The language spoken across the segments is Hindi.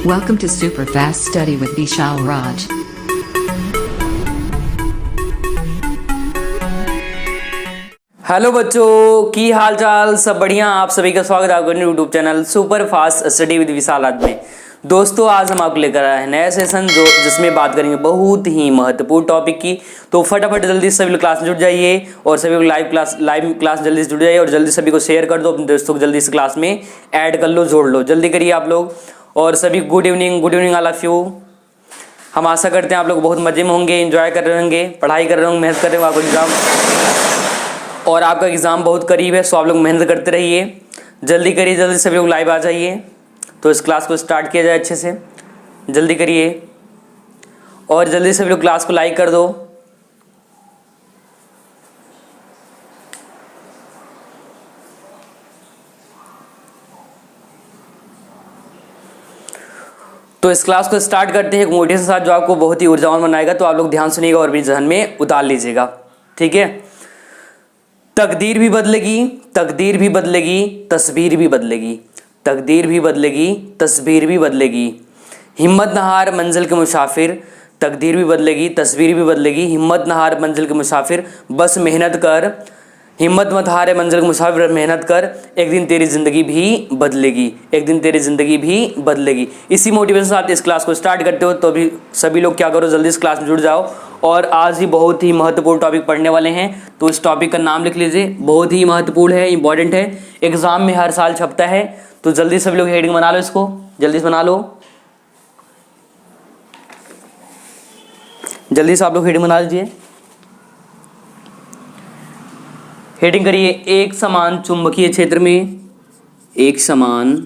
Welcome to Super Fast Study with Vishal Raj. Hello बच्चों, की हाल चाल सब बढ़िया। आप सभी का स्वागत है आपके YouTube channel super fast study with Vishal Raj में। दोस्तों, आज हम आपको लेकर आए हैं नया सेशन जिसमें बात करेंगे बहुत ही महत्वपूर्ण टॉपिक की। तो फटाफट जल्दी सभी लोग क्लास में जुड़ जाइए और सभी लोग लाइव क्लास जल्दी से जुड़ जाइए और जल्दी सभी को शेयर कर दो अपने दोस्तों को, जल्दी इस क्लास में ऐड कर लो, जोड़ लो, जल्दी करिए आप लोग। और सभी good evening all of you. हम आशा करते हैं आप लोग बहुत मजे में होंगे, एंजॉय कर रहे होंगे, पढ़ाई कर रहे होंगे, मेहनत कर रहे होंगे। आपको एग्जाम और आपका एग्ज़ाम बहुत करीब है, सो आप लोग मेहनत करते रहिए, जल्दी करिए, जल्दी सभी लोग लाइव आ जाइए। तो इस क्लास को स्टार्ट किया जाए अच्छे से, जल्दी करिए और जल्दी सभी लोग क्लास को लाइक कर दो। तो इस क्लास को स्टार्ट करते हैं एक मोटिवेशन के साथ जो आपको बहुत ही ऊर्जावान बनाएगा। तो आप लोग ध्यान सुनिएगा और भी जहन में उतार लीजिएगा, ठीक है। तकदीर भी बदलेगी, तकदीर भी बदलेगी, तस्वीर भी बदलेगी, तकदीर भी बदलेगी, तस्वीर भी बदलेगी। हिम्मत न हार मंजिल के मुसाफिर, तकदीर भी बदलेगी, तस्वीर भी बदलेगी। हिम्मत न हार मंजिल के मुसाफिर, बस मेहनत कर। हिम्मत मत हारे मंजिल के मुसाफिर, मेहनत कर, एक दिन तेरी जिंदगी भी बदलेगी, एक दिन तेरी जिंदगी भी बदलेगी। इसी मोटिवेशन के साथ इस क्लास को स्टार्ट करते हो। तो भी सभी लोग क्या करो, जल्दी इस क्लास में जुड़ जाओ। और आज ही बहुत ही महत्वपूर्ण टॉपिक पढ़ने वाले हैं, तो इस टॉपिक का नाम लिख लीजिए, बहुत ही महत्वपूर्ण है, इंपॉर्टेंट है, एग्जाम में हर साल छपता है। तो जल्दी सभी लोग हेडिंग बना लो, इसको जल्दी से बना लो, जल्दी से आप लोग हेडिंग बना लीजिए। हेडिंग करिए, एक समान चुंबकीय क्षेत्र में, एक समान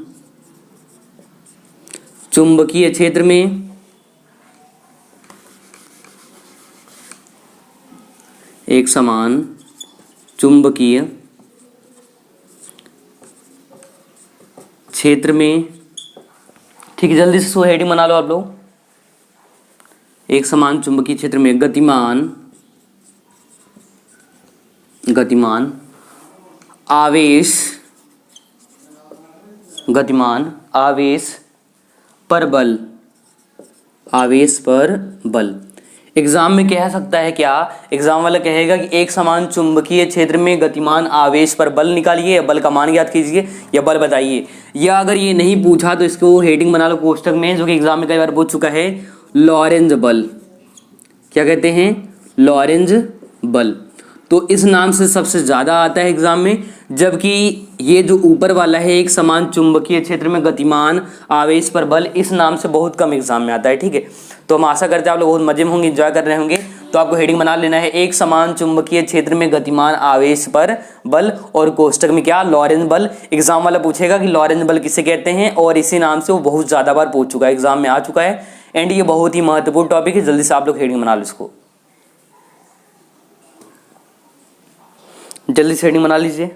चुंबकीय क्षेत्र में एक समान चुंबकीय क्षेत्र में, ठीक है, जल्दी से हेडिंग बना लो आप लोग। एक समान चुंबकीय क्षेत्र में गतिमान आवेश, गतिमान आवेश पर बल, आवेश पर बल। एग्जाम में कह सकता है क्या, एग्जाम वाला कहेगा कि एक समान चुंबकीय क्षेत्र में गतिमान आवेश पर बल निकालिए या बल का मान ज्ञात कीजिए या बल बताइए। या अगर ये नहीं पूछा तो इसको हेडिंग बना लो कोष्टक में, जो कि एग्जाम में कई बार पूछ चुका है, लॉरेंज बल। क्या कहते हैं? लॉरेंज बल। तो इस नाम से सबसे ज़्यादा आता है एग्जाम में, जबकि ये जो ऊपर वाला है, एक समान चुंबकीय क्षेत्र में गतिमान आवेश पर बल, इस नाम से बहुत कम एग्जाम में आता है, ठीक है। तो हम आशा करते हैं आप लोग बहुत मजे में होंगे, एंजॉय कर रहे होंगे। तो आपको हेडिंग बना लेना है, एक समान चुंबकीय क्षेत्र में गतिमान आवेश पर बल, और कोष्टक में क्या, लॉरेंज बल। एग्जाम वाला पूछेगा कि लॉरेंज बल किसे कहते हैं, और इसी नाम से वो बहुत ज़्यादा बार पूछ चुका है, एग्जाम में आ चुका है, एंड ये बहुत ही महत्वपूर्ण टॉपिक है। जल्दी से आप लोग हेडिंग बना लो, इसको जल्दी से हेडिंग बना लीजिए।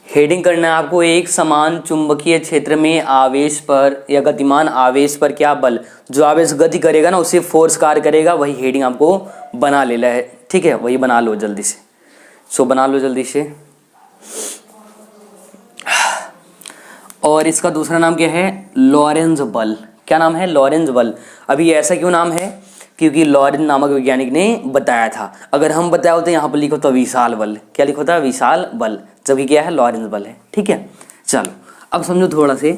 हेडिंग करना है आपको, एक समान चुंबकीय क्षेत्र में आवेश पर या गतिमान आवेश पर क्या बल, जो आवेश गति करेगा ना उसे फोर्स कार्य करेगा, वही हेडिंग आपको बना लेना है, ठीक है, वही बना लो जल्दी से। सो बना लो जल्दी से। और इसका दूसरा नाम क्या है, लॉरेंज बल। क्या नाम है? लॉरेंज बल। अभी ऐसा क्यों नाम है? क्योंकि लॉरेंज नामक वैज्ञानिक ने बताया था। अगर हम बताया होते यहाँ पर लिखो तो विशाल बल। क्या लिखो था? विशाल बल, जबकि क्या है, लॉरेंज बल है, ठीक है। चलो अब समझो थोड़ा से,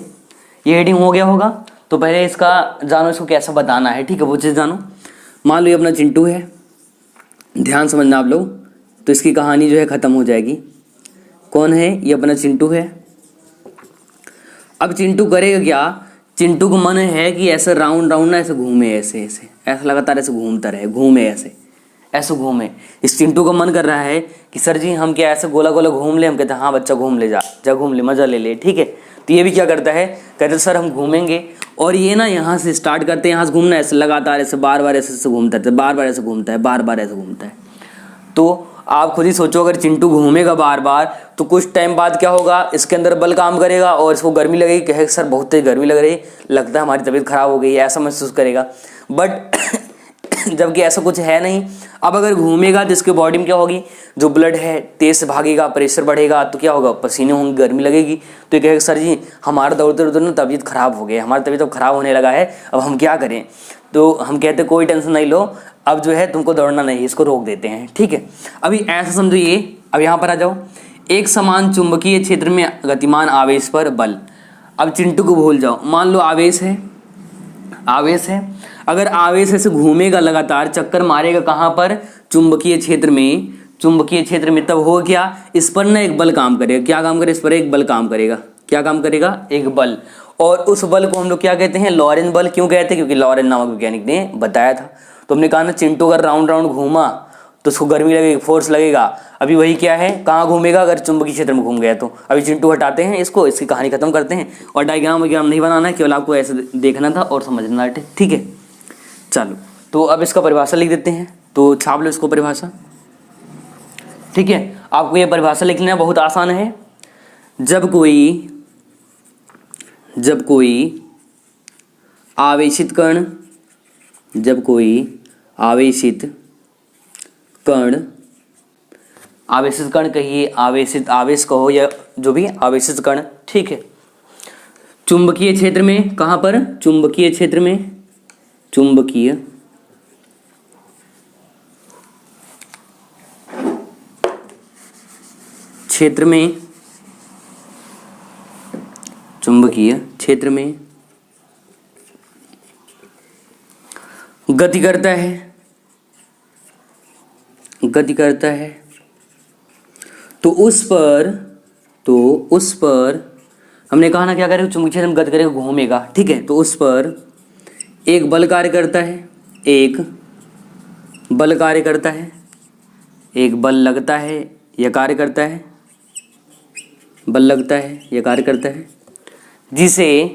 ये हेडिंग हो गया होगा, तो पहले इसका जानो, इसको कैसे बताना है, ठीक है, वो चीज़ जानो। मान लो ये अपना चिंटू है, ध्यान समझना आप लोग, तो इसकी कहानी जो है ख़त्म हो जाएगी। कौन है? ये अपना चिंटू है। अब चिंटू करेगा क्या, चिंटू को मन है कि ऐसे राउंड राउंड ना ऐसे घूमे, ऐसे ऐसे ऐसा लगातार ऐसे घूमता रहे, घूमे ऐसे, ऐसे घूमे। इस चिंटू का मन कर रहा है कि सर जी हम क्या ऐसे गोला गोला घूम ले। हम कहते हैं हाँ बच्चा घूम ले, जा जा घूम ले, मजा ले ले, ठीक है। तो ये भी क्या करता है, कहते सर हम घूमेंगे। और ये ना यहाँ से स्टार्ट करते हैं, यहाँ से घूमना, ऐसे लगातार ऐसे बार बार ऐसे घूमता है, बार बार ऐसे घूमता है, बार बार ऐसे घूमता है। तो आप खुद ही सोचो, अगर चिंटू घूमेगा बार बार तो कुछ टाइम बाद क्या होगा, इसके अंदर बल काम करेगा और इसको गर्मी लगेगी, कहेगा सर बहुत तेज गर्मी लग रही, लगता है हमारी तबीयत खराब हो गई है, ऐसा महसूस करेगा। बट जबकि ऐसा कुछ है नहीं। अब अगर घूमेगा तो इसके बॉडी में क्या होगी, जो ब्लड है तेज से भागेगा, प्रेशर बढ़ेगा, तो क्या होगा, पसीने होंगे, गर्मी लगेगी। तो ये कहेगा सर जी हमारा दौड़ते दौड़ते ना तबीयत खराब हो गई, हमारी तबीयत अब खराब होने लगा है, अब हम क्या करें। तो हम कहते कोई टेंशन नहीं लो, अब जो है तुमको दौड़ना नहीं, इसको रोक देते हैं, ठीक है। अभी ऐसा समझो ये, अब यहाँ पर आ जाओ, एक समान चुंबकीय क्षेत्र में गतिमान आवेश पर बल। अब चिंटू को भूल जाओ, मान लो आवेश है, आवेश है, अगर आवेश ऐसे घूमेगा लगातार, चक्कर मारेगा कहाँ पर, चुंबकीय क्षेत्र में, चुंबकीय क्षेत्र में, तब हो क्या, इस पर ना एक बल काम करेगा। क्या काम करेगा, इस पर एक बल काम करेगा। क्या काम करेगा, एक बल। और उस बल को हम लोग क्या कहते हैं, लॉरेंज बल। क्यों कहते हैं, क्योंकि लॉरेंज नामक वैज्ञानिक ने बताया था। तो हमने कहा ना चिंटू अगर राउंड राउंड घूमा तो उसको गर्मी लगेगी, फोर्स लगेगा। अभी वही क्या है, कहाँ घूमेगा, अगर चुंबकीय क्षेत्र में घूम गया तो। अभी चिंटू हटाते हैं इसको, इसकी कहानी खत्म करते हैं। और डायग्राम वगैरह नहीं बनाना है, केवल आपको ऐसे देखना था और समझना है, ठीक है। चलो तो अब इसका परिभाषा लिख देते हैं, तो छाप लो इसको परिभाषा, ठीक है। आपको ये परिभाषा लिखना बहुत आसान है। जब कोई आवेशित कण, जब कोई आवेशित कण कहिए, आवेशित, आवेश कहो या जो भी, आवेशित कण, ठीक है, चुंबकीय क्षेत्र में, कहाँ पर, चुंबकीय क्षेत्र में, चुंबकीय क्षेत्र में, चुंबकीय क्षेत्र में गति करता है, गति करता है, तो उस पर हमने कहा ना क्या करेगा, चुंबकीय क्षेत्र में गति करेगा, घूमेगा, ठीक है। तो उस पर एक बल कार्य करता है, एक बल कार्य करता है, एक बल लगता है या कार्य करता है, बल लगता है या कार्य करता है, जिसे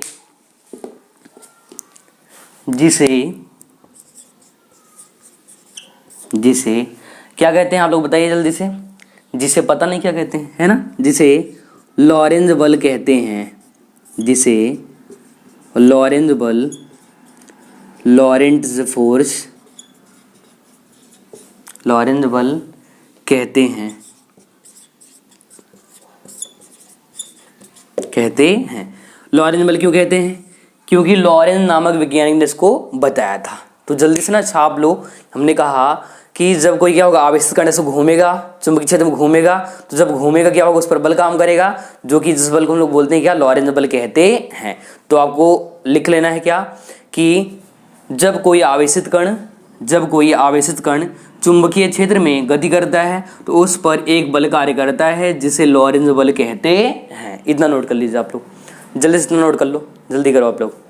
क्या कहते हैं, आप लोग बताइए जल्दी से। जिसे पता नहीं क्या कहते हैं, है ना, जिसे लॉरेंज बल कहते हैं, जिसे लॉरेंज बल, लॉरेंट्ज़ फोर्स, लॉरेंज बल कहते हैं, लॉरेंज बल क्यों कहते हैं, क्योंकि लॉरेंज नामक वैज्ञानिक ने इसको बताया था। तो जल्दी से ना छाप लो। हमने कहा कि जब कोई क्या होगा, आवेशित कण से घूमेगा, चुंबकीय क्षेत्र में घूमेगा, तो जब घूमेगा क्या होगा, उस पर बल काम करेगा, जो कि जिस बल को हम लोग बोलते हैं क्या, लॉरेंज बल कहते हैं। तो आपको लिख लेना है क्या, कि जब कोई आवेशित कण चुंबकीय क्षेत्र में गति करता है तो उस पर एक बल कार्य करता है जिसे लॉरेंज बल कहते हैं। इतना नोट कर लीजिए आप लोग, जल्दी से इतना नोट कर लो, जल्दी करो आप लोग।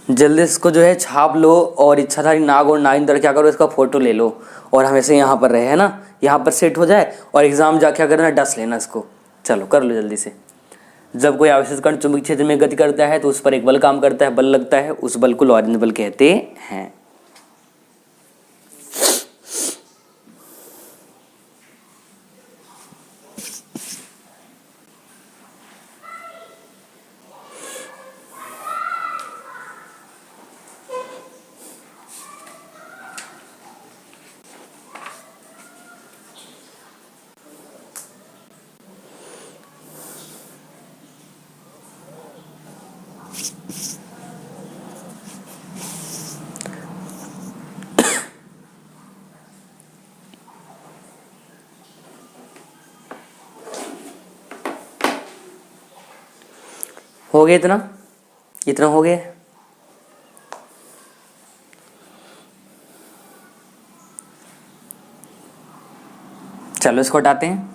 जल्दी इसको जो है छाप लो और इच्छाधारी नाग और नागिन क्या करो, इसका फोटो ले लो और हमेशा यहाँ पर रहे, है ना, यहाँ पर सेट हो जाए और एग्जाम जाके क्या करना, डस लेना इसको। चलो कर लो जल्दी से। जब कोई आवेशित कण चुंबकीय क्षेत्र में गति करता है तो उस पर एक बल काम करता है, बल लगता है, उस बल को लॉरेंज बल कहते हैं। हो गया इतना हो गया। चलो इसको हटाते हैं।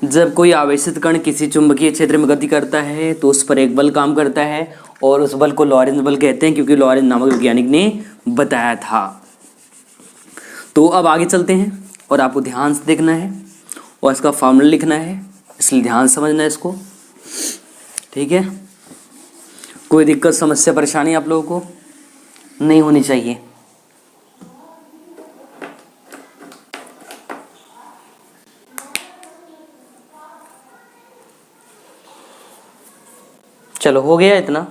जब कोई आवेशित कण किसी चुंबकीय क्षेत्र में गति करता है तो उस पर एक बल काम करता है और उस बल को लॉरेंज बल कहते हैं, क्योंकि लॉरेंज नामक वैज्ञानिक ने बताया था। तो अब आगे चलते हैं और आपको ध्यान से देखना है और इसका फॉर्मूला लिखना है, इसलिए ध्यान से समझना है इसको, ठीक है। कोई दिक्कत समस्या परेशानी आप लोगों को नहीं होनी चाहिए। चलो हो गया इतना।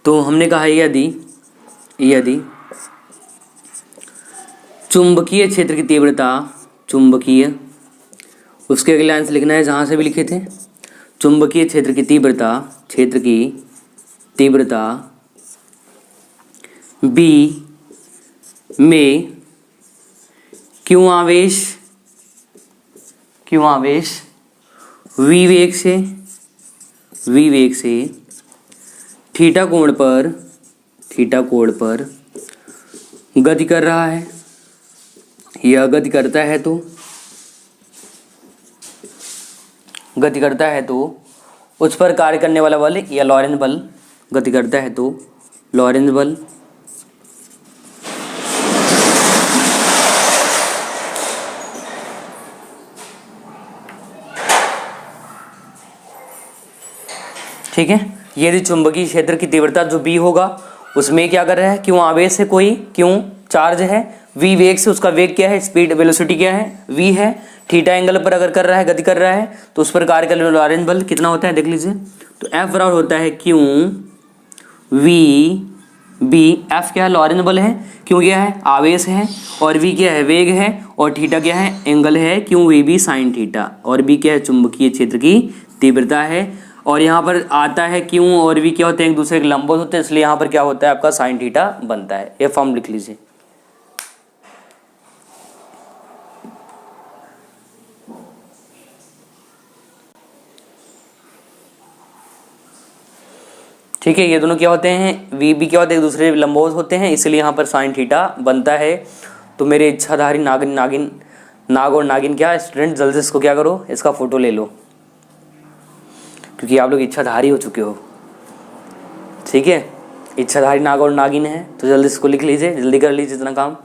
तो हमने कहा यदि चुंबकीय क्षेत्र की तीव्रता, चुंबकीय, उसके अगले लाइन से लिखना है जहाँ से भी लिखे थे, चुंबकीय क्षेत्र की तीव्रता, क्षेत्र की तीव्रता B में क्यों आवेश V वेग से थीटा कोण पर गति कर रहा है। यह गति करता है तो उस पर कार्य करने वाला बल या लॉरेंज बल, गति करता है तो लॉरेंज बल ठीक है। यदि चुंबकीय क्षेत्र की तीव्रता जो B होगा उसमें क्या कर रहा है, क्यों आवेश है, कोई क्यों चार्ज है, V वेग से, उसका वेग क्या है, स्पीड वेलोसिटी क्या है, V है, थीटा एंगल पर अगर कर रहा है, गति कर रहा है तो उस पर कार्य करने वाला लॉरेंज बल कितना होता है देख लीजिए। तो F बराबर होता है क्यों V B, F क्या है, लॉरेंज बल है, क्यों क्या है, आवेश है, और V क्या है, वेग है, और थीटा क्या है, एंगल है, क्यों VB साइन थीटा, और B क्या है, चुंबकीय क्षेत्र की तीव्रता है। और यहाँ पर आता है क्यों और V क्या होते हैं, एक दूसरे के लंबवत होते हैं, इसलिए यहाँ पर क्या होता है आपका साइन थीटा बनता है। ये फॉर्म लिख लीजिए। ठीक है, ये दोनों क्या होते हैं, वी भी क्या होते हैं, एक दूसरे के लंबवत होते हैं, इसलिए यहाँ पर साइन थीटा बनता है। तो मेरे इच्छाधारी नाग और नागिन क्या स्टूडेंट, जल्दी से इसको क्या करो, इसका फोटो ले लो, क्योंकि आप लोग इच्छाधारी हो चुके हो, ठीक है। इच्छाधारी नाग और नागिन है तो जल्दी इसको लिख लीजिए, जल्दी कर लीजिए इतना काम।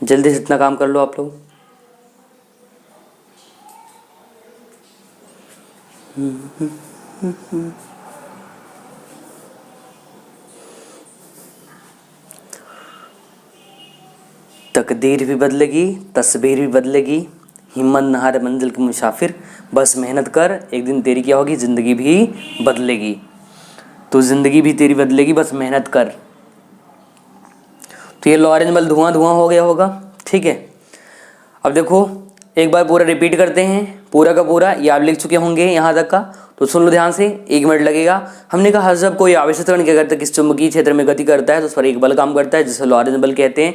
जल्दी से इतना काम कर लो आप लोग। तकदीर भी बदलेगी, तस्वीर भी बदलेगी, हिम्मत नहार मंजिल के मुसाफिर, बस मेहनत कर, एक दिन तेरी क्या होगी, जिंदगी भी बदलेगी। तो जिंदगी भी तेरी बदलेगी, बस मेहनत कर। तो ये लॉरेंज बल धुआं हो गया होगा, ठीक है। अब देखो एक बार पूरा रिपीट करते हैं, पूरा का पूरा, ये आप लिख चुके होंगे यहाँ तक का, तो सुन लो ध्यान से, 1 मिनट लगेगा। हमने कहा जब कोई आवेशित कण क्या करता है, किस चुंबकीय क्षेत्र में गति करता है तो उस पर एक बल काम करता है जिसे लॉरेंज बल कहते हैं।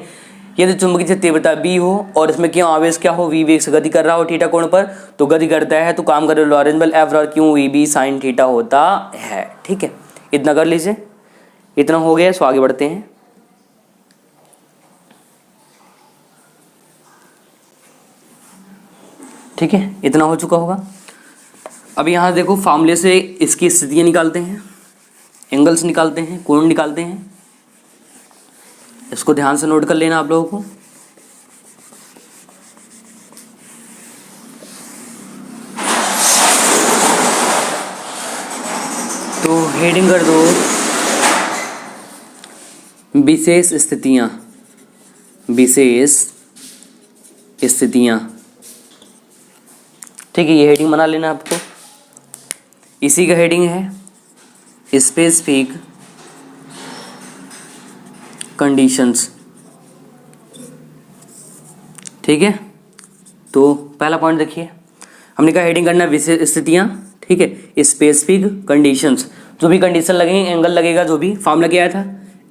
यदि चुंबकीय क्षेत्र तीव्रता B हो और इसमें क्यों आवेश क्या हो, V वेग से गति कर रहा हो थीटा कोण पर, तो गति करता है तो काम करे लॉरेंज बल F और क्यों VB साइन थीटा होता है, ठीक है। इतना कर लीजिए, इतना हो गया, सो आगे बढ़ते हैं। ठीक है, इतना हो चुका होगा। अब यहाँ देखो फार्मूले से इसकी स्थितियाँ निकालते हैं, एंगल्स निकालते हैं, कोण निकालते हैं। इसको ध्यान से नोट कर लेना आप लोगों को। तो हेडिंग कर दो विशेष स्थितियाँ, विशेष स्थितियाँ, ठीक है। ये हेडिंग बना लेना आपको, इसी का हेडिंग है स्पेसिफिक कंडीशंस। ठीक है, तो पहला पॉइंट देखिए, हमने कहा हेडिंग करना विशेष स्थितियां, ठीक है, स्पेसिफिक कंडीशंस, जो भी कंडीशन लगेंगे, एंगल लगेगा, जो भी फॉर्मूला क्या आया था,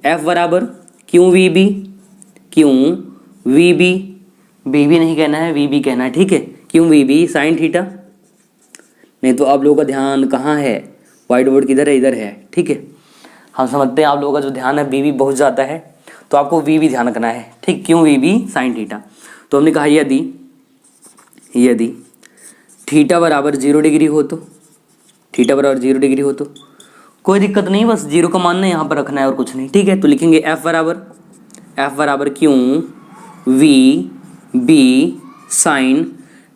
एफ बराबर Q V B, Q V B, B भी नहीं कहना है, वी बी कहना है, ठीक है, Q V B sine theta. नहीं तो आप लोगों का ध्यान कहाँ है, व्हाइट बोर्ड किधर है, इधर है, ठीक है, हम समझते हैं आप लोगों का जो ध्यान है वी बी बहुत ज़्यादा है, तो आपको वी बी ध्यान रखना है, ठीक, क्यों वी बी साइन थीटा। तो हमने कहा यदि थीटा बराबर 0 डिग्री हो तो, थीटा बराबर 0 डिग्री हो तो कोई दिक्कत नहीं, बस 0 का मान यहाँ पर रखना है और कुछ नहीं, ठीक है। तो लिखेंगे एफ बराबर क्यों वी बी साइन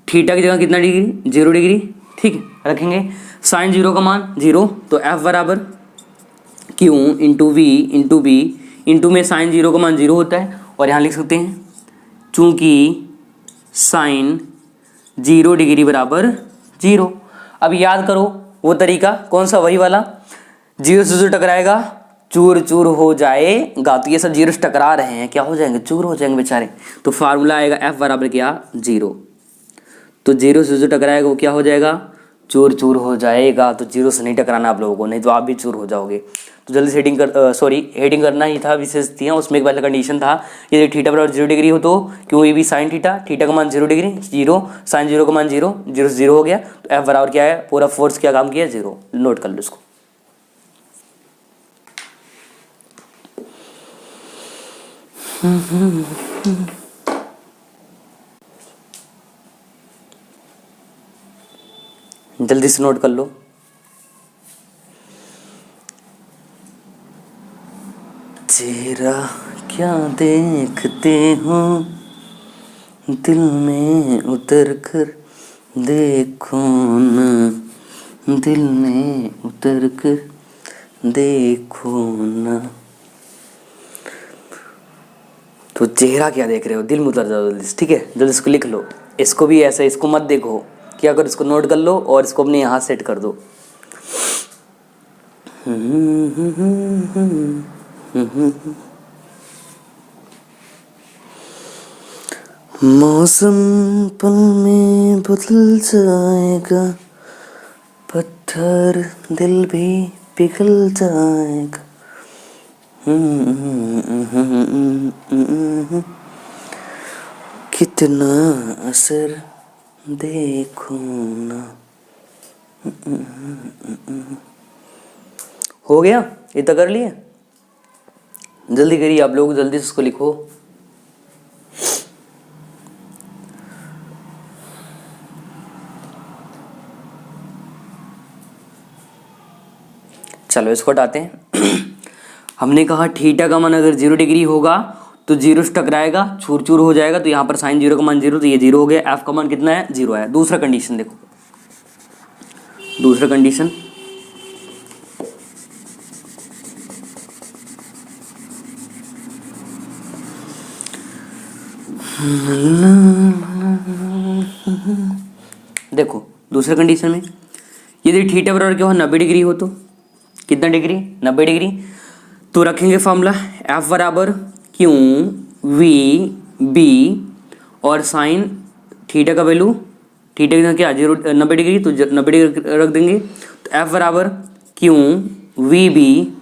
थीटा की जगह कितना डिग्री, 0 डिग्री, ठीक है, रखेंगे साइन 0 का मान 0, तो एफ बराबर Q into V into B, into में साइन 0 का मान 0 होता है, और यहाँ लिख सकते हैं चूंकि साइन 0 डिग्री बराबर 0। अब याद करो वो तरीका कौन सा, वही वाला, 0 से 0 टकराएगा चूर चूर हो जाएगा, तो ये सब 0 से टकरा रहे हैं, क्या हो जाएंगे, चूर हो जाएंगे बेचारे। तो फार्मूला आएगा एफ बराबर क्या, 0, तो 0 से 0 टकराएगा वो क्या हो जाएगा, चूर चूर हो जाएगा। तो 0 से नहीं टकराना आप लोगों को, नहीं तो आप भी चूर हो जाओगे। तो जल्दी से हेडिंग करना ही था विशेषताएं, उसमें एक पहला कंडीशन था, यदि थीटा बराबर 0 डिग्री हो तो क्यों ये भी साइन थीटा, थीटा का मान 0 डिग्री, 0 साइन 0 का मान 0, 0 से 0 हो गया, तो एफ बराबर क्या है, पूरा फोर्स क्या काम किया, 0, नोट कर लो इसको। जल्दी से नोट कर लो। तेरा क्या देखते हो दिल में उतर कर देखो ना, दिल में उतर कर देखो ना। तो चेहरा क्या देख रहे हो, दिल में उतर जाओ जल्दी, ठीक है, जल्दी इसको लिख लो। इसको भी ऐसे, इसको मत देखो, क्या करो, इसको नोट कर लो और इसको अपने यहाँ सेट कर दो। मौसम पल में बदल जाएगा, पत्थर दिल भी पिघल जाएगा, कितना असर देखो ना। हो गया, इतना कर लिए, जल्दी करिए आप लोग, जल्दी से इसको लिखो। चलो इसको हटाते हैं। हमने कहा थीटा का मान अगर 0 डिग्री होगा तो 0 से टकराएगा, चूर चूर हो जाएगा, तो यहाँ पर साइन 0 का मान 0, तो ये 0 हो गया, एफ का मान कितना है, 0 है। दूसरा कंडीशन देखो, दूसरा कंडीशन, देखो दूसरे कंडीशन में यदि थीटा बराबर क्या हो 90 डिग्री हो तो, कितना डिग्री, 90 डिग्री, तो रखेंगे फॉर्मूला एफ बराबर क्यू वी बी और साइन थीटा का वैल्यू, थीटा का क्या 90 डिग्री, तो 90 डिग्री रख देंगे, तो एफ बराबर क्यू वी बी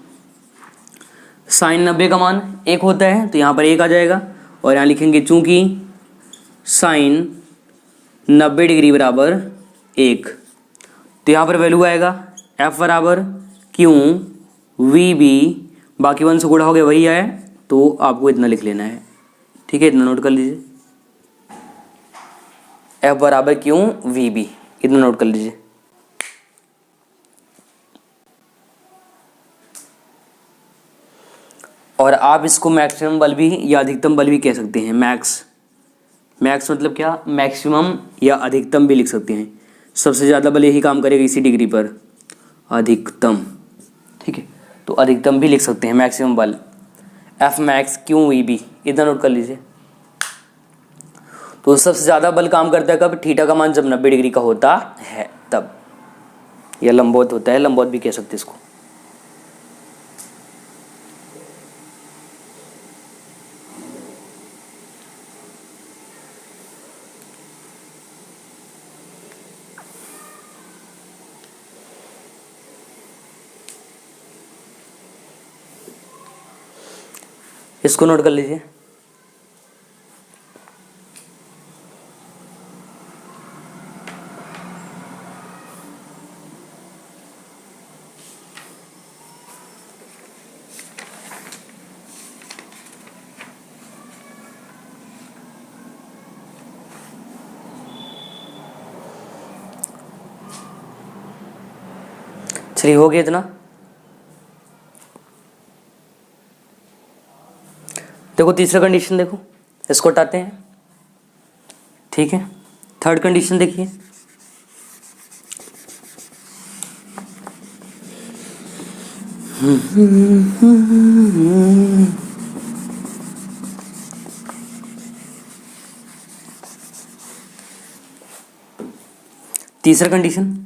साइन 90 का मान 1 होता है, तो यहाँ पर 1 आ जाएगा, और यहाँ लिखेंगे चूंकि साइन 90 डिग्री बराबर 1, तो यहाँ पर वैल्यू आएगा एफ बराबर क्यू वी बी, बाकी 1 से गुणा हो गया वही आया, तो आपको इतना लिख लेना है, ठीक है, इतना नोट कर लीजिए, एफ बराबर क्यू वी बी, इतना नोट कर लीजिए। और आप इसको मैक्सिमम बल भी या अधिकतम बल भी कह सकते हैं, मैक्स मतलब क्या, मैक्सिमम या अधिकतम भी लिख सकते हैं, सबसे ज़्यादा बल यही काम करेगा इसी डिग्री पर, अधिकतम, ठीक है, तो अधिकतम भी लिख सकते हैं, मैक्सिमम बल F max Q V B, इतना नोट कर लीजिए। तो सबसे ज़्यादा बल काम करता है कब, थीटा का मान जब 90 डिग्री का होता है तब, या लंबवत होता है, लंबवत भी कह सकते हैं इसको। इसको नोट कर लीजिए। चलिए हो गया इतना। देखो तीसरा कंडीशन देखो, इसको हटाते हैं, ठीक है। थर्ड कंडीशन देखिए, तीसरा कंडीशन,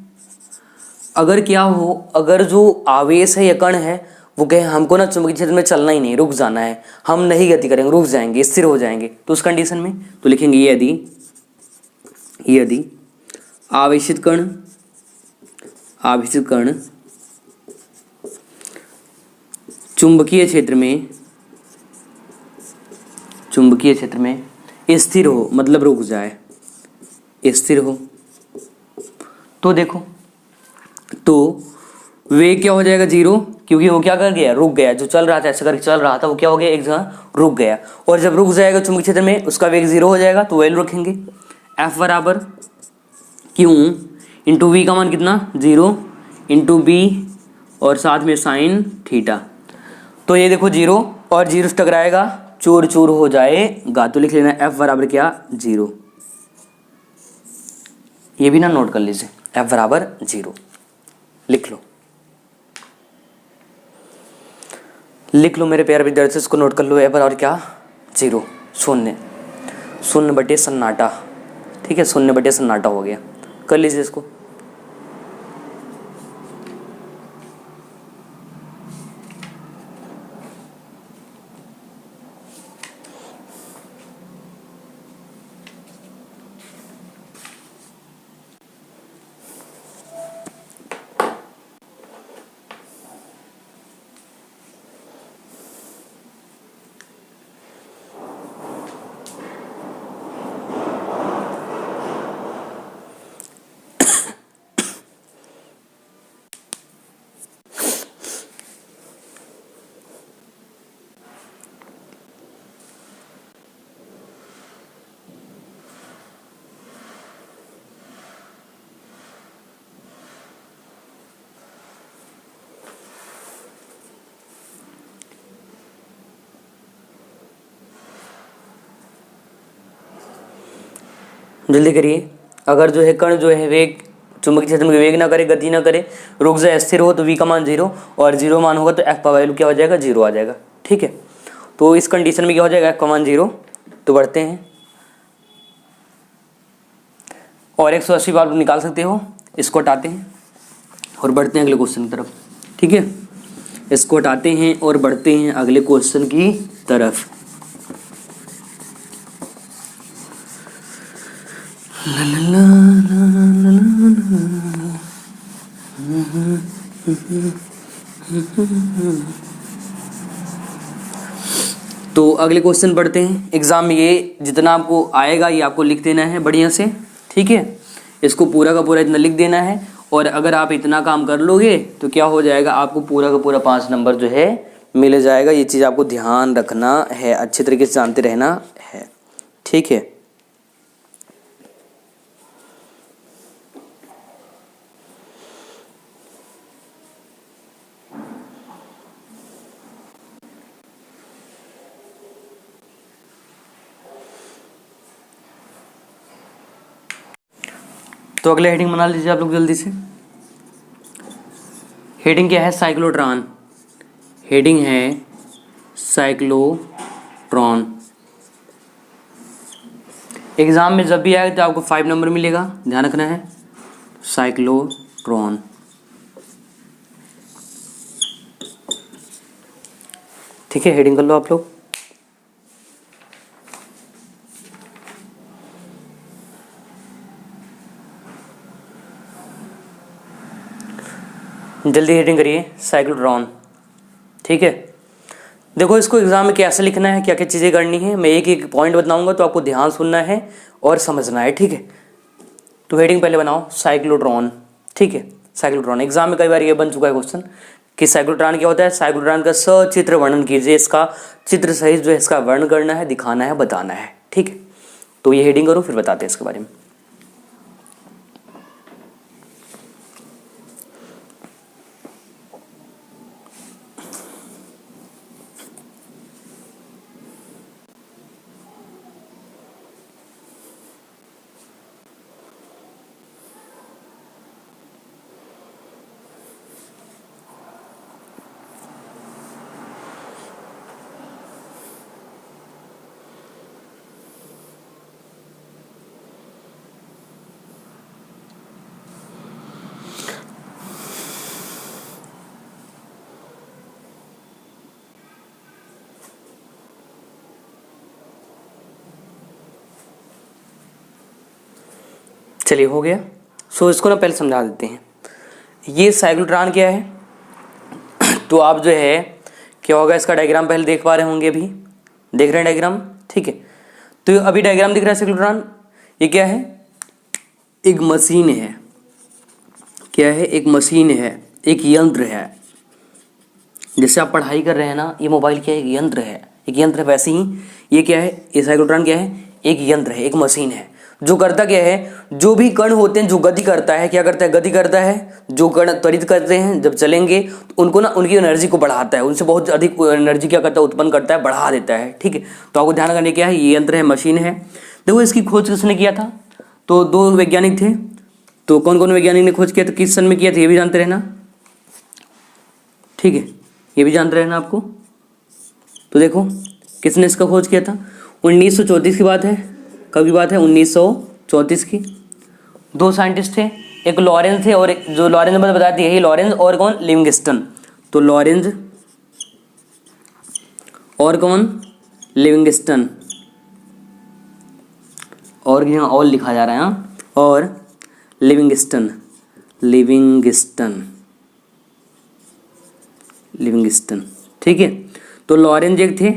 अगर क्या हो, अगर जो आवेश है या कण है वो कहे हमको ना चुंबकीय क्षेत्र में चलना ही नहीं, रुक जाना है, हम नहीं गति करेंगे, रुक जाएंगे, स्थिर हो जाएंगे, तो उस कंडीशन में तो लिखेंगे यदि आवेशित कण चुंबकीय क्षेत्र में स्थिर हो, मतलब रुक जाए, स्थिर हो, तो देखो तो वेग क्या हो जाएगा 0, क्योंकि वो क्या कर गया, रुक गया। जो चल रहा था ऐसा करके चल रहा था वो क्या हो गया, एक जगह रुक गया। और जब रुक जाएगा चुंबकीय क्षेत्र में उसका वेग 0 हो जाएगा, तो वैल्यू रखेंगे F बराबर Q इंटू वी का मान कितना 0 इंटू बी और साथ में साइन थीटा। तो ये देखो 0 और 0 से टकराएगा, चूर चूर हो जाएगा, तो लिख लेना F बराबर क्या 0। ये भी ना नोट कर लीजिए, F बराबर 0 लिख लो मेरे प्यारे विद्यार्थी, इसको नोट कर लो। F बराबर क्या 0, शून्य बटे सन्नाटा, ठीक है, 0 बटे सन्नाटा हो गया। कर लीजिए इसको। जल्दी करिए। अगर जो है कण जो है वेग चुंबकीय क्षेत्र में वेग ना करे, गति ना करे, रुक जाए, स्थिर हो, तो v का मान 0 और 0 मान होगा तो f का वैल्यू क्या हो जाएगा 0 आ जाएगा, ठीक है। तो इस कंडीशन में क्या हो जाएगा f का मान 0। तो बढ़ते हैं और 180 बार निकाल सकते हो, इसको हटाते हैं और बढ़ते हैं अगले क्वेश्चन की तरफ, ठीक है। इसको हटाते हैं और बढ़ते हैं अगले क्वेश्चन की तरफ। तो अगले क्वेश्चन पढ़ते हैं। एग्जाम में ये जितना आपको आएगा ये आपको लिख देना है बढ़िया से, ठीक है। इसको पूरा का पूरा इतना लिख देना है और अगर आप इतना काम कर लोगे तो क्या हो जाएगा, आपको पूरा का पूरा 5 नंबर जो है मिल जाएगा। ये चीज़ आपको ध्यान रखना है, अच्छे तरीके से जानते रहना है, ठीक है। तो अगले हेडिंग बना लीजिए आप लोग जल्दी से। हेडिंग क्या है, साइक्लोट्रॉन। हेडिंग है साइक्लोट्रॉन। एग्जाम में जब भी आए तो आपको 5 नंबर मिलेगा, ध्यान रखना है। साइक्लोट्रॉन, ठीक है। हेडिंग कर लो आप लोग। जल्दी हेडिंग करिए, साइक्लोट्रॉन, ठीक है। देखो इसको एग्जाम में कैसे लिखना है, क्या क्या चीज़ें करनी है, मैं एक एक पॉइंट बताऊंगा तो आपको ध्यान सुनना है और समझना है, ठीक है। तो हेडिंग पहले बनाओ साइक्लोट्रॉन, ठीक है। साइक्लोट्रॉन एग्जाम में कई बार ये बन चुका है क्वेश्चन कि साइक्लोट्रॉन क्या होता है। साइक्लोट्रॉन का सचित्र वर्णन कीजिए, इसका चित्र सहित जो है इसका वर्णन करना है, दिखाना है, बताना है, ठीक है। तो ये हेडिंग करो फिर बताते हैं इसके बारे में। चलिए हो गया। सो इसको ना पहले समझा देते हैं। ये साइक्लोट्रॉन क्या है, तो आप जो है क्या होगा, इसका डायग्राम पहले देख पा रहे होंगे, अभी देख रहे हैं डायग्राम, ठीक है। तो अभी डायग्राम दिख रहा है साइक्लोट्रॉन, ये क्या है, एक मशीन है। क्या है, एक मशीन है, एक यंत्र है। जैसे आप पढ़ाई कर रहे हैं ना, ये मोबाइल क्या है, एक यंत्र है, एक यंत्र है, वैसे ही ये क्या है, ये साइक्लोट्रॉन क्या है, एक यंत्र है, एक मशीन है। जो करता क्या है, जो भी कण होते हैं, जो गति करता है, क्या करता है, गति करता है। जो कण त्वरित करते हैं जब चलेंगे तो उनको ना, उनकी एनर्जी को बढ़ाता है, उनसे बहुत अधिक एनर्जी क्या करता है, उत्पन्न करता है, बढ़ा देता है, ठीक है। तो आपको ध्यान रखने क्या है, ये यंत्र है, मशीन है। देखो इसकी खोज किसने किया था, तो दो वैज्ञानिक थे। तो कौन कौन वैज्ञानिक ने खोज किया था, किस सन में किया था, ये भी जानते रहना, ठीक है, ये भी जानते रहना आपको। तो देखो किसने इसका खोज किया था, 1934 की बात है। कब की बात है, 1934 की। दो साइंटिस्ट थे, एक लॉरेंस थे और एक, जो लॉरेंस मैंने बताया था, यही लॉरेंस, और कौन, लिविंगस्टन। तो लॉरेंस और कौन, लिविंगस्टन, और यहाँ और लिखा जा रहा है, हाँ, और लिविंगस्टन, लिविंगस्टन, लिविंगस्टन, ठीक है। तो लॉरेंस एक थे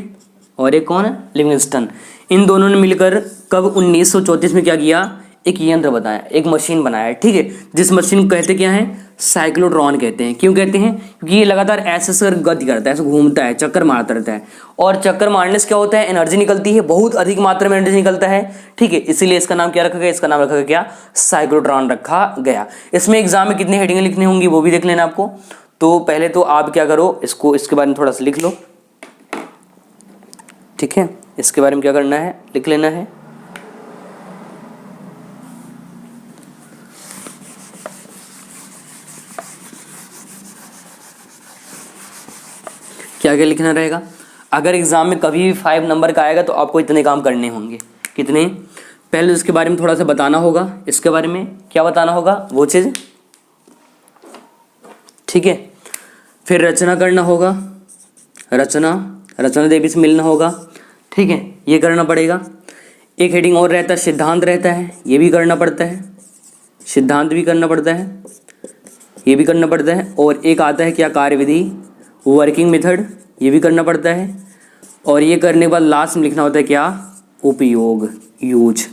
और एक कौन है, लिविंगस्टन। इन दोनों ने मिलकर कब 1934 में क्या किया, एक यंत्र बनाया, एक मशीन बनाया, ठीक है। जिस मशीन को कहते क्या है, साइक्लोट्रॉन कहते हैं। क्यों कहते हैं, क्योंकि ये लगातार ऐसे ऐसे गति करता है, ऐसे घूमता है, चक्कर मारता रहता है, और चक्कर मारने से क्या होता है, एनर्जी निकलती है, बहुत अधिक मात्रा में एनर्जी निकलता है, ठीक है। इसीलिए इसका नाम क्या रखा गया, इसका नाम रखा गया क्या, साइक्लोट्रॉन रखा गया। इसमें एग्जाम में कितनी हेडिंगें लिखनी होंगी वो भी देख लेना आपको। तो पहले तो आप क्या करो, इसको, इसके बारे में थोड़ा सा लिख लो, ठीक है। इसके बारे में क्या करना है, लिख लेना है। क्या क्या लिखना रहेगा, अगर एग्जाम में कभी भी 5 नंबर का आएगा तो आपको इतने काम करने होंगे। कितने, पहले इसके बारे में थोड़ा सा बताना होगा, इसके बारे में क्या बताना होगा, वो चीज़, ठीक है। फिर रचना करना होगा, रचना देवी से मिलना होगा, ठीक है, ये करना पड़ेगा। एक हेडिंग और रहता है, सिद्धांत रहता है, ये भी करना पड़ता है, सिद्धांत भी करना पड़ता है, ये भी करना पड़ता है। और एक आता है क्या, कार्यविधि, वर्किंग मेथड, ये भी करना पड़ता है। और ये करने के बाद लास्ट में लिखना होता है क्या, उपयोग, यूज।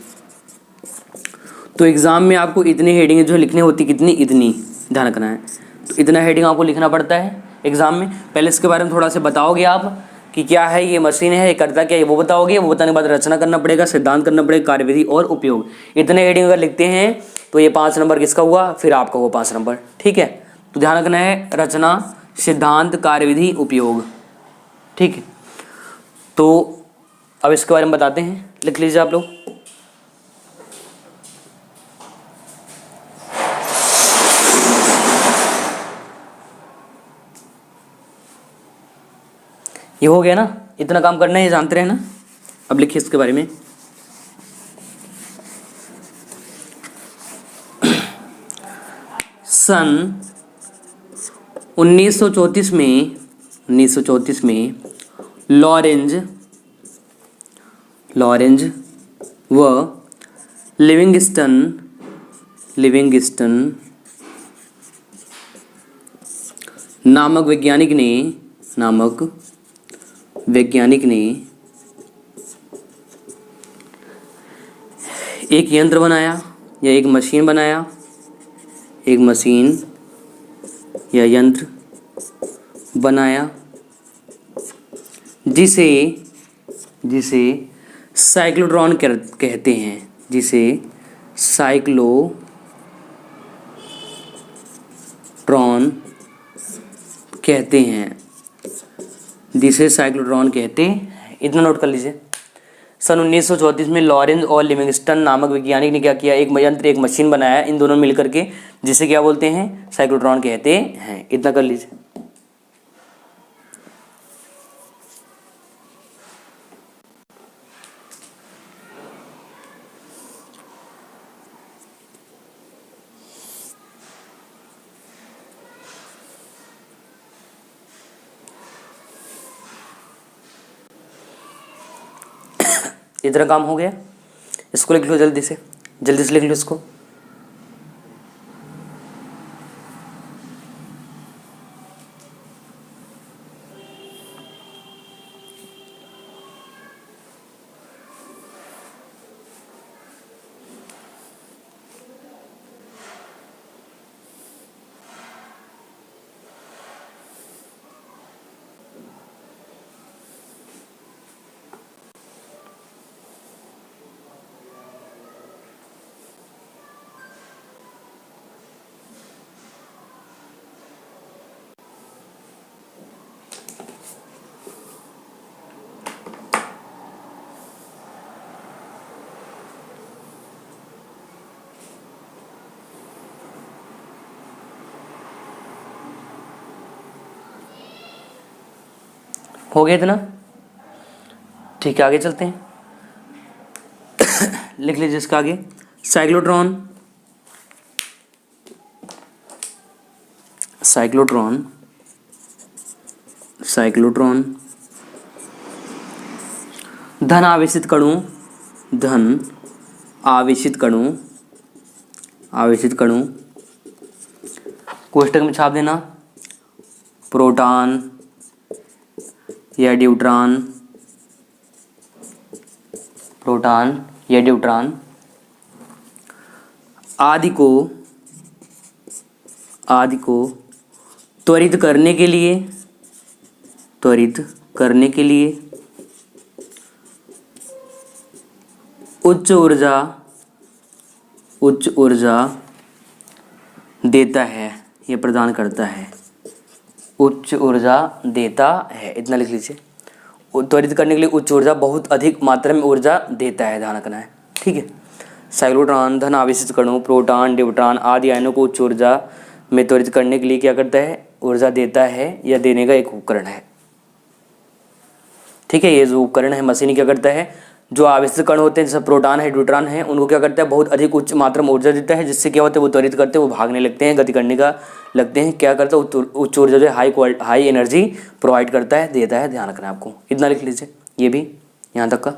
तो एग्जाम में आपको इतनी हेडिंग जो लिखनी होती, कितनी, इतनी, ध्यान रखना है। तो इतना हेडिंग आपको लिखना पड़ता है एग्जाम में। पहले इसके बारे में थोड़ा सा बताओगे आप कि क्या है ये मशीन है, ये करता क्या है, वो बताओगे। वो बताने के बाद रचना करना पड़ेगा, सिद्धांत करना पड़ेगा, कार्यविधि और उपयोग। इतने हेडिंग अगर लिखते हैं तो ये 5 नंबर किसका हुआ, फिर आपका हुआ 5 नंबर, ठीक है। तो ध्यान रखना है, रचना, सिद्धांत, कार्यविधि, उपयोग, ठीक है। तो अब इसके बारे में बताते हैं, लिख लीजिए आप लोग। ये हो गया ना, इतना काम करना है, ये जानते रहे ना। अब लिखिए इसके बारे में। सन 1934 में लॉरेंज व लिविंगस्टन नामक वैज्ञानिक ने एक यंत्र बनाया या एक मशीन बनाया, एक मशीन या यंत्र बनाया जिसे साइक्लोट्रॉन कहते हैं, जिसे साइक्लोट्रॉन कहते हैं, जिसे साइक्लोट्रॉन कहते हैं। इतना नोट कर लीजिए। सन 1934 में लॉरेंस और लिविंगस्टन नामक वैज्ञानिक ने क्या किया, एक यंत्र एक मशीन बनाया इन दोनों मिलकर के, जिसे क्या बोलते हैं, साइक्लोट्रॉन कहते हैं। इतना कर लीजिए। इतना काम हो गया। इसको लिख लो जल्दी से लिख लो इसको। हो गया इतना, ठीक है। आगे चलते हैं। लिख लीजिए इसका आगे, साइक्लोट्रॉन धन आवेशित कणों कोष्टक में छाप देना, प्रोटॉन या न्यूट्रॉन आदि को त्वरित करने के लिए उच्च ऊर्जा देता है या प्रदान करता है, उच्च ऊर्जा देता है। इतना लिख लीजिए। त्वरित करने के लिए उच्च ऊर्जा, बहुत अधिक मात्रा में ऊर्जा देता है, ध्यान रखना है, ठीक है। साइक्लोट्रॉन धन आवेशित कणों, प्रोटॉन, न्यूट्रॉन आदि आयनों को उच्च ऊर्जा में त्वरित करने के लिए क्या करता है, ऊर्जा देता है या देने का एक उपकरण है, ठीक है। ये जो उपकरण है मशीन क्या करता है, जो आवेशित कण होते हैं जैसे प्रोटॉन है, न्यूट्रॉन है, उनको क्या करता है, बहुत अधिक उच्च मात्रा में ऊर्जा देता है, जिससे क्या होता है, वो त्वरित करते हैं, वो भागने लगते हैं, गति करने का लगते हैं, क्या करता है, उच्च ऊर्जा जो हाई एनर्जी प्रोवाइड करता है, देता है, ध्यान रखना है आपको। इतना लिख लीजिए, ये भी यहाँ तक का।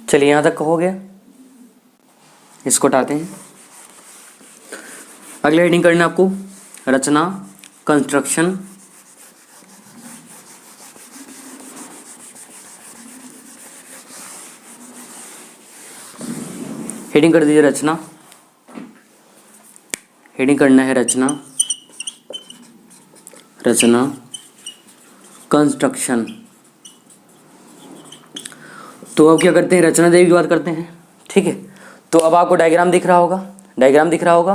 चलिए यहाँ तक हो गया, इसको हटाते हैं। अगला हेडिंग करना आपको रचना, कंस्ट्रक्शन, हेडिंग कर दीजिए रचना, हेडिंग करना है रचना, रचना, कंस्ट्रक्शन। तो अब क्या करते हैं, रचना देवी की बात करते हैं। ठीक है, तो अब आपको डायग्राम दिख रहा होगा, डायग्राम दिख रहा होगा।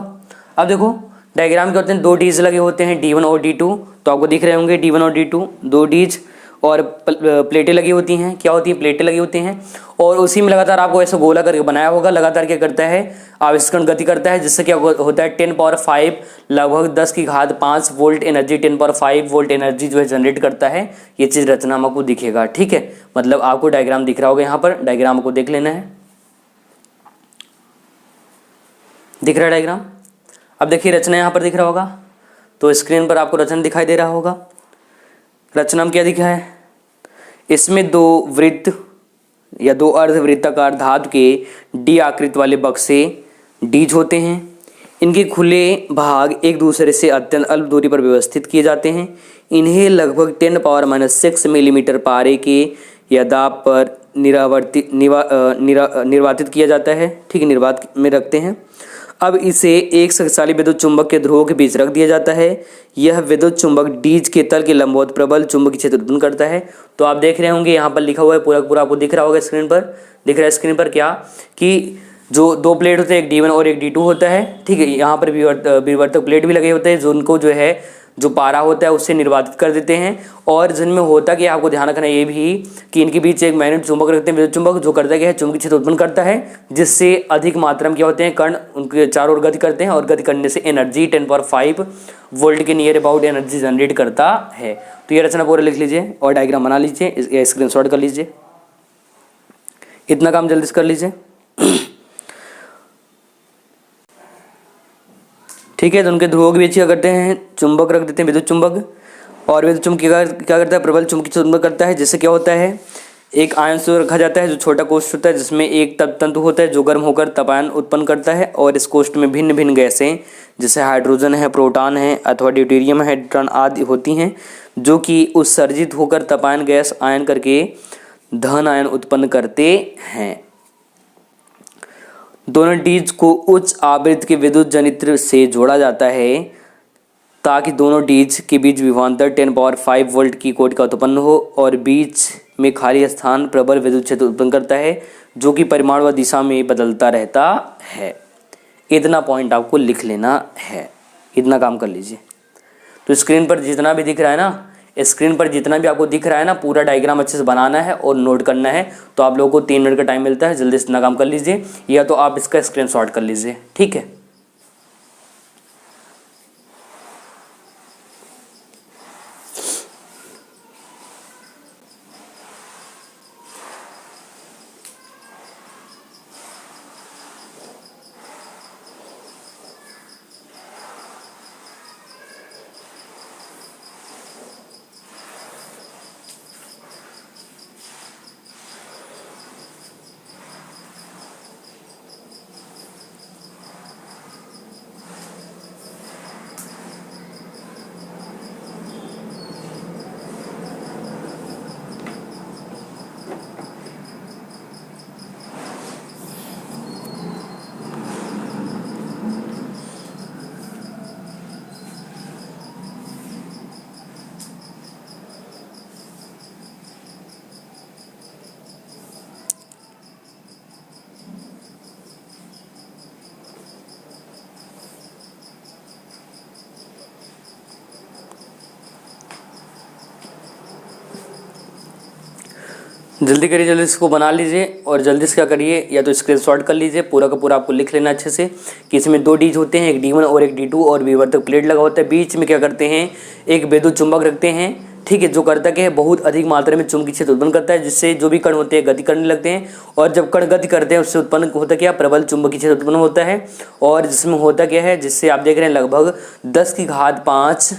अब देखो डायग्राम क्या होते हैं, दो डीज लगे होते हैं, D1 और D2। तो आपको दिख रहे होंगे D1 और D2, दो डीज और प्लेटें लगी होती हैं। क्या होती है, प्लेटें लगी होती हैं और उसी में लगातार आपको ऐसा गोला करके बनाया होगा। लगातार क्या करता है, आवेशकण गति करता है, जिससे क्या होता है 10⁵ लगभग 10⁵ वोल्ट एनर्जी, 10⁵ वोल्ट एनर्जी जो है जनरेट करता है। ये चीज़ रचना में आपको दिखेगा। ठीक है, मतलब आपको डायग्राम दिख रहा होगा, यहाँ पर डायग्राम को देख लेना है। दिख रहा है डायग्राम। अब देखिए रचना यहाँ पर दिख रहा होगा, तो स्क्रीन पर आपको रचना दिखाई दे रहा होगा। रचना में क्या दिखा है, इसमें दो वृत्त या दो अर्धवृत्ताकार धातु के डी आकृति वाले बक्से डीज होते हैं। इनके खुले भाग एक दूसरे से अत्यंत अल्प दूरी पर व्यवस्थित किए जाते हैं। इन्हें लगभग 10⁻⁻6 मिलीमीटर पारे के या दाब पर निर्वातित किया जाता है। ठीक है, निर्वात में रखते हैं। अब इसे एक शक्तिशाली विद्युत चुंबक के ध्रुवों के बीच रख दिया जाता है। यह विद्युत चुंबक डीज के तल के लंबवत प्रबल चुंबकीय क्षेत्र उत्पन्न करता है। तो आप देख रहे होंगे यहाँ पर लिखा हुआ है, पूरा पूरा आपको दिख रहा होगा स्क्रीन पर। दिख रहा है स्क्रीन पर क्या, कि जो दो प्लेट होते हैं, एक D1 और एक D2 होता है। ठीक है, यहाँ पर विवर्तक प्लेट भी लगे होते हैं, जो उनको जो है जो पारा होता है उससे निर्वातित कर देते हैं। और जिनमें होता कि आपको ध्यान रखना ये भी कि इनके बीच एक मैग्नेट चुंबक रखते हैं, विद्युत चुंबक, जो करता क्या है, चुंबकीय क्षेत्र उत्पन्न करता है, जिससे अधिक मात्रा में क्या होते हैं, कण उनके चारों ओर गति करते हैं और गति करने से एनर्जी 10⁵ वोल्ट के नियर अबाउट एनर्जी जनरेट करता है। तो ये रचना पूरा लिख लीजिए और डायग्राम बना लीजिए, स्क्रीनशॉट कर लीजिए। इतना काम जल्दी से कर लीजिए। ठीक है, तो उनके ध्रुवों के बीच क्या करते हैं, चुंबक रख देते हैं, विद्युत चुंबक। और विद्युत चुंबक क्या करता है, प्रबल चुंबकीय क्षेत्र उत्पन्न करता है, जिससे क्या होता है, एक आयन रखा जाता है जो छोटा कोष्ठ होता है, जिसमें एक तंतु होता है जो गर्म होकर तपायन उत्पन्न करता है। और इस कोष्ठ में भिन्न भिन्न गैसें, जैसे हाइड्रोजन है, प्रोटॉन है अथवा ड्यूटेरियम है, ड्यूट्रॉन आदि होती हैं, जो कि उत्सर्जित होकर तपायन गैस आयन करके धन आयन उत्पन्न करते हैं। दोनों डीज को उच्च आवृत्ति के विद्युत जनित्र से जोड़ा जाता है ताकि दोनों डीज के बीच विभवांतर 10⁵ वोल्ट की कोटि का उत्पन्न हो और बीच में खाली स्थान प्रबल विद्युत क्षेत्र उत्पन्न करता है, जो कि परिमाण व दिशा में बदलता रहता है। इतना पॉइंट आपको लिख लेना है, इतना काम कर लीजिए। तो स्क्रीन पर जितना भी दिख रहा है ना, स्क्रीन पर जितना भी आपको दिख रहा है ना, पूरा डायग्राम अच्छे से बनाना है और नोट करना है। तो आप लोगों को 3 मिनट का टाइम मिलता है, जल्दी से इतना काम कर लीजिए, या तो आप इसका स्क्रीनशॉट कर लीजिए। ठीक है, जल्दी करिए, जल्दी इसको बना लीजिए और जल्दी से क्या करिए, या तो स्क्रीनशॉट कर लीजिए, पूरा का पूरा आपको लिख लेना अच्छे से कि इसमें दो डीज होते हैं, एक D1 और एक D2 और विवर्तक प्लेट लगा होता है। बीच में क्या करते हैं, एक विद्युत चुंबक रखते हैं। ठीक है, जो करता क्या है, बहुत अधिक मात्रा में चुंबकीय क्षेत्र उत्पन्न करता है, जिससे जो भी कण होते हैं गति करने लगते हैं। और जब कण गति करते हैं उससे उत्पन्न होता क्या, प्रबल चुंबकीय क्षेत्र उत्पन्न होता है। और जिसमें होता क्या है, जिससे आप देख रहे हैं लगभग 10⁵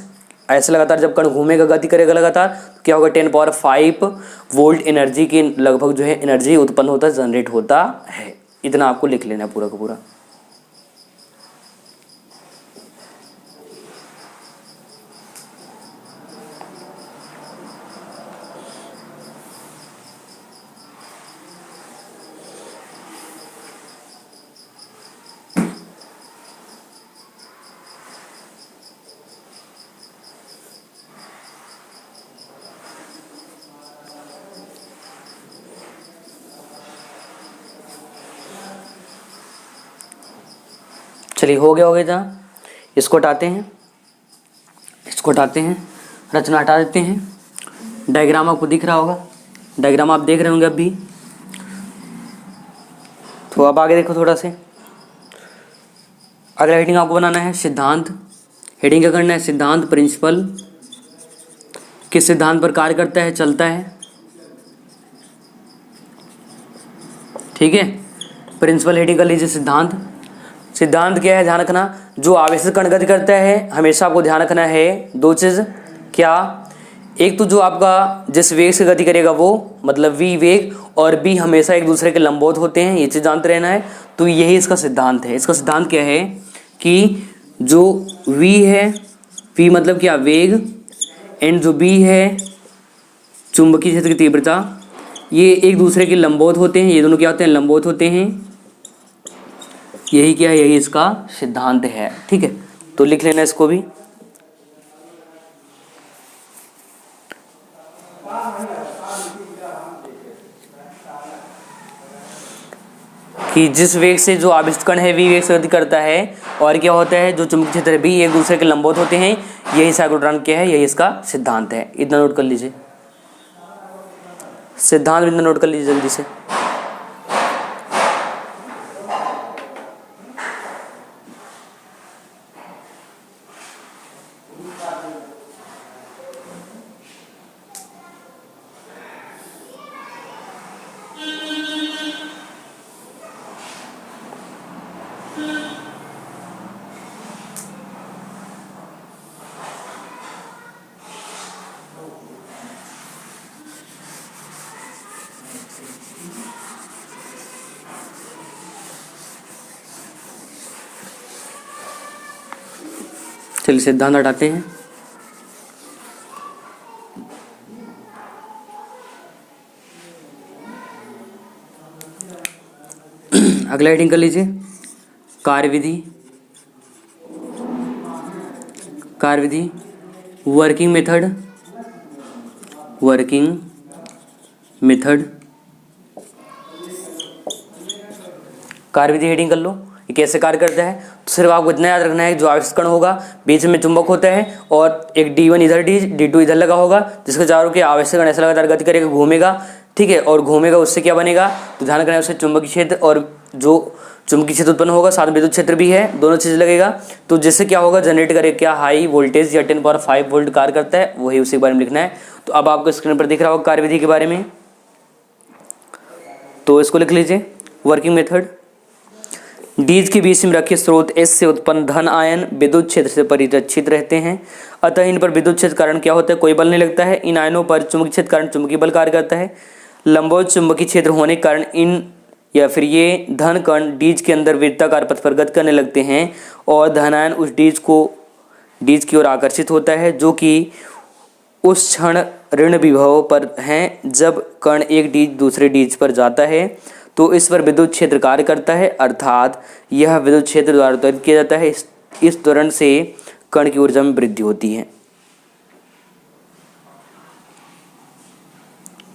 ऐसे लगातार जब कण घूमेगा, गति करेगा लगातार, तो क्या होगा, 10⁵ वोल्ट एनर्जी की लगभग जो है एनर्जी उत्पन्न होता है, जनरेट होता है। इतना आपको लिख लेना है पूरा का पूरा। चलिए हो गया जहाँ, इसको हटाते हैं, इसको हटाते हैं, रचना हटा देते हैं। डायग्राम आपको दिख रहा होगा, डायग्राम आप देख रहे होंगे अभी। तो अब आगे देखो थोड़ा से। अगला हेडिंग आपको बनाना है सिद्धांत। हेडिंग क्या करना है? सिद्धांत, प्रिंसिपल। किस सिद्धांत पर कार्य करता है, चलता है, ठीक है। प्रिंसिपल हेडिंग कर लीजिए सिद्धांत। सिद्धांत क्या है, ध्यान रखना, जो आवेश कण गति करता है, हमेशा आपको ध्यान रखना है दो चीज। क्या? एक तो जो आपका जिस वेग से गति करेगा वो मतलब v वेग, और b हमेशा एक दूसरे के लंबवत होते हैं, ये चीज जानते रहना है। तो यही इसका सिद्धांत है। इसका सिद्धांत क्या है कि जो v है, v मतलब क्या, वेग, एंड जो b है, चुंबकीय क्षेत्र की तीव्रता, ये एक दूसरे के लंबवत होते हैं। ये दोनों क्या होते हैं? लंबवत होते हैं। यही क्या है? यही इसका सिद्धांत है, ठीक है। तो लिख लेना इसको भी। कि जिस वेग से जो आवेशित कण है v वेग से गति करता है, और क्या होता है, जो चुंबकीय क्षेत्र भी एक दूसरे के लंबवत होते हैं, यही साइक्लोट्रॉन क्या है, यही इसका सिद्धांत है। इतना नोट कर लीजिए, सिद्धांत इतना नोट कर लीजिए जल्दी से। चलिए सिद्धांत हटाते हैं। अगला हेडिंग कर लीजिए कार्यविधि। कार्यविधि, वर्किंग मेथड, वर्किंग मेथड। कार्यविधि हेडिंग कर लो। ये कैसे कार्य करता है? तो सिर्फ आपको इतना याद रखना है, जो आवेशित कण होगा बीच में चुंबक होता है, और एक D1 इधर D2 इधर लगा होगा, जिसके चारों के आवेशित कण ऐसा लगातार गति करेगा, घूमेगा, ठीक है। और घूमेगा, उससे क्या बनेगा? तो ध्यान रखना है, उससे चुंबकीय क्षेत्र, और जो चुंबकीय क्षेत्र उत्पन्न होगा साथ में विद्युत क्षेत्र भी है, दोनों चीज लगेगा। तो जिससे क्या होगा, जनरेट करेगा क्या, हाई वोल्टेज या 10⁵ वोल्ट कार्य करता है, वही उसी के बारे में लिखना है। तो अब आपको स्क्रीन पर दिख रहा होगा कार्यविधि के बारे में, तो इसको लिख लीजिए। वर्किंग मेथड, डीज के बीच में रखे स्रोत एस से उत्पन्न धन आयन विद्युत क्षेत्र से परिरक्षित रहते हैं, अतः इन पर विद्युत क्षेत्र कारण क्या होता है, कोई बल नहीं लगता है। इन आयनों पर चुंबकीय क्षेत्र कारण चुंबकीय बल कार्य करता है। लंबवत चुंबकीय क्षेत्र होने के कारण इन या फिर ये धन कण डीज के अंदर वृत्ताकार पथ पर गति करने लगते हैं, और धनायन उस डीज की ओर आकर्षित होता है, जो कि उस क्षण ऋण विभव पर हैं। जब कण एक डीज दूसरे डीज पर जाता है तो इस पर विद्युत क्षेत्र कार्य करता है, अर्थात यह विद्युत क्षेत्र द्वारा त्वरित किया जाता है। इस त्वरण से कण की ऊर्जा में वृद्धि होती है,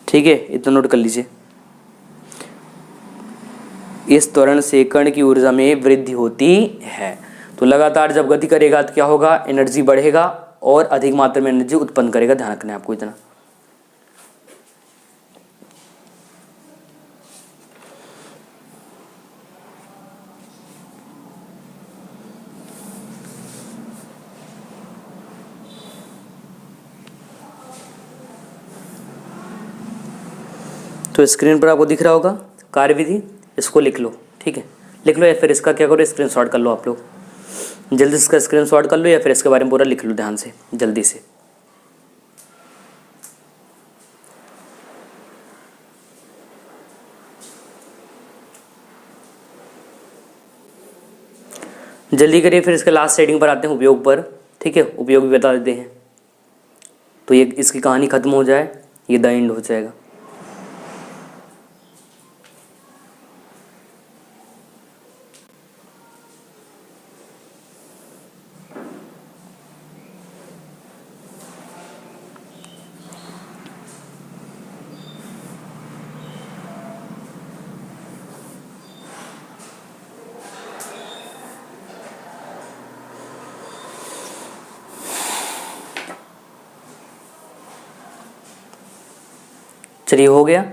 ठीक है। इतना नोट कर लीजिए, इस त्वरण से कण की ऊर्जा में वृद्धि होती है। तो लगातार जब गति करेगा तो क्या होगा, एनर्जी बढ़ेगा और अधिक मात्रा में एनर्जी उत्पन्न करेगा। ध्यान रखना है आपको इतना। तो स्क्रीन पर आपको दिख रहा होगा कार्यविधि, इसको लिख लो, ठीक है। लिख लो, या फिर इसका क्या करो, स्क्रीनशॉट कर लो आप लोग। जल्दी से इसका स्क्रीनशॉट कर लो, या फिर इसके बारे में पूरा लिख लो ध्यान से, जल्दी से। जल्दी करिए, फिर इसके लास्ट सेटिंग पर आते हैं, उपयोग पर, ठीक है। उपयोग भी बता देते हैं, तो ये इसकी कहानी खत्म हो जाए, ये द एंड हो जाएगा। चलिए हो गया।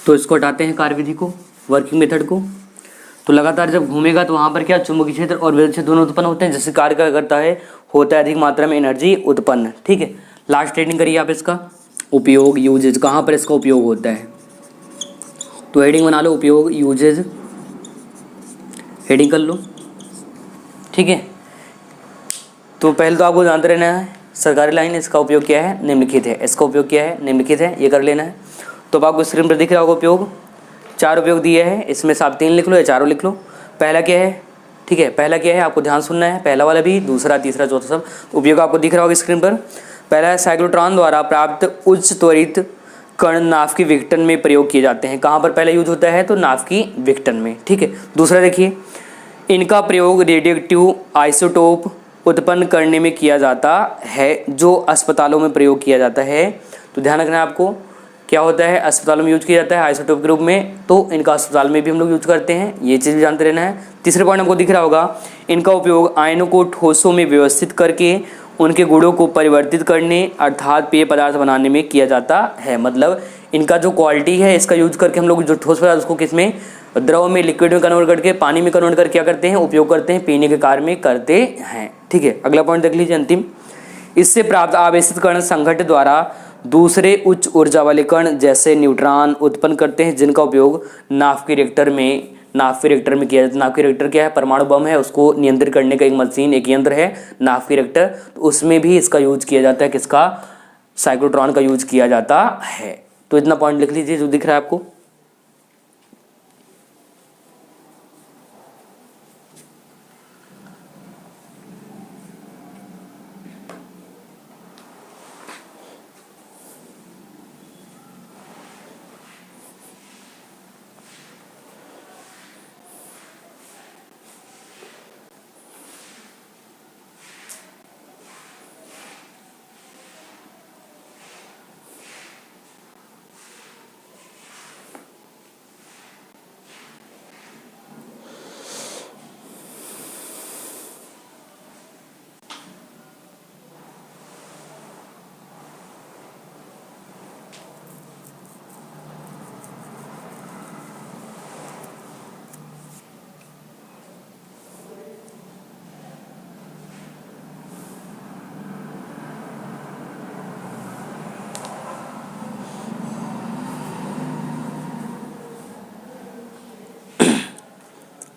तो इसको हटाते हैं कार्यविधि को, वर्किंग मेथड को। तो लगातार जब घूमेगा तो वहाँ पर क्या चुंबकीय क्षेत्र और विद्युत क्षेत्र दोनों उत्पन्न होते हैं, जिससे कार्य क्या करता है, होता है अधिक मात्रा में एनर्जी उत्पन्न। ठीक है, लास्ट हेडिंग करिए आप इसका, उपयोग यूजेज, कहाँ पर इसका उपयोग होता है। तो हेडिंग बना लो, उपयोग यूजेज, हेडिंग कर लो। ठीक है, तो पहले तो आपको जानते रहना है सरकारी लाइन, इसका उपयोग क्या है, निम्नलिखित है। इसका उपयोग क्या है, निम्नलिखित है, ये कर लेना है। तो अब आपको स्क्रीन पर दिख रहा होगा उपयोग, 4 उपयोग दिए हैं, इसमें से आप 3 लिख लो या 4 लिख लो। पहला क्या है, ठीक है, पहला क्या है आपको ध्यान सुनना है, पहला वाला भी, दूसरा, तीसरा, चौथा, सब उपयोग आपको दिख रहा होगा स्क्रीन पर। पहला है साइक्लोट्रॉन द्वारा प्राप्त उच्च त्वरित कण नाभ की विघटन में प्रयोग किए जाते हैं। कहाँ पर पहला यूज होता है, तो नाभ की विघटन में। ठीक है, दूसरा देखिए, इनका प्रयोग रेडियोएक्टिव आइसोटोप उत्पन्न करने में किया जाता है, जो अस्पतालों में प्रयोग किया जाता है। तो ध्यान रखना है आपको, क्या होता है, अस्पतालों में यूज किया जाता है आइसोटोप के रूप में, तो इनका अस्पताल में भी हम लोग यूज करते हैं, ये चीज़ भी जानते रहना है। तीसरे पॉइंट आपको दिख रहा होगा, इनका उपयोग आयनों को ठोसों में व्यवस्थित करके उनके गुणों को परिवर्तित करने अर्थात पेय पदार्थ बनाने में किया जाता है। मतलब इनका जो क्वालिटी है, इसका यूज करके हम लोग जो ठोस पदार्थ उसको किस में, द्रव में, लिक्विड में कन्वर्ट करके, पानी में कन्वर्ट करके क्या करते हैं, उपयोग करते हैं, पीने के कार्य में करते हैं। ठीक है, अगला पॉइंट देख लीजिए अंतिम, इससे प्राप्त आवेशित कण संघट्ट द्वारा दूसरे उच्च ऊर्जा वाले कण जैसे न्यूट्रॉन उत्पन्न करते हैं, जिनका उपयोग नाभिकीय रिएक्टर में किया जाता है। नाभिकीय रिएक्टर क्या है, परमाणु बम है, उसको नियंत्रित करने का एक मशीन, एक यंत्र है नाभिकीय रिएक्टर, तो उसमें भी इसका यूज किया जाता है, किसका, साइक्लोट्रॉन का यूज किया जाता है। तो इतना पॉइंट लिख लीजिए जो दिख रहा है आपको।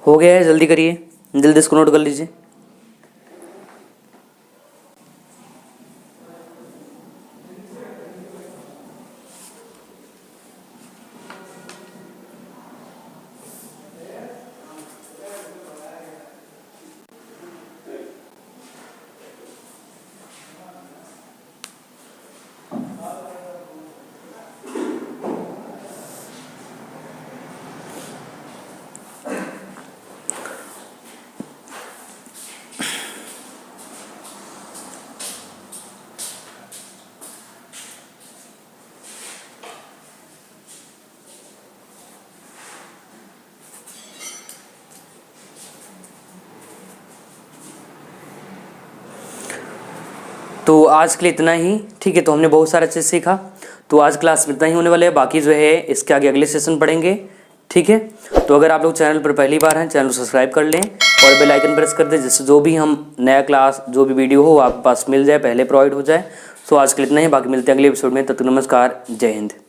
हो गया है, जल्दी करिए, जल्दी इसको नोट कर लीजिए। तो आज के लिए इतना ही। ठीक है, तो हमने बहुत सारा चीज़ सीखा, तो आज क्लास में इतना ही होने वाला है, बाकी जो है इसके आगे अगले सेशन पढ़ेंगे। ठीक है, तो अगर आप लोग चैनल पर पहली बार हैं, चैनल को सब्सक्राइब कर लें और बेल आइकन प्रेस कर दें, जिससे जो भी हम नया क्लास, जो भी वीडियो हो आपके पास मिल जाए, पहले प्रोवाइड हो जाए। तो आज के लिए इतना ही, बाकी मिलते हैं अगले एपिसोड में। तब तक नमस्कार, जय हिंद।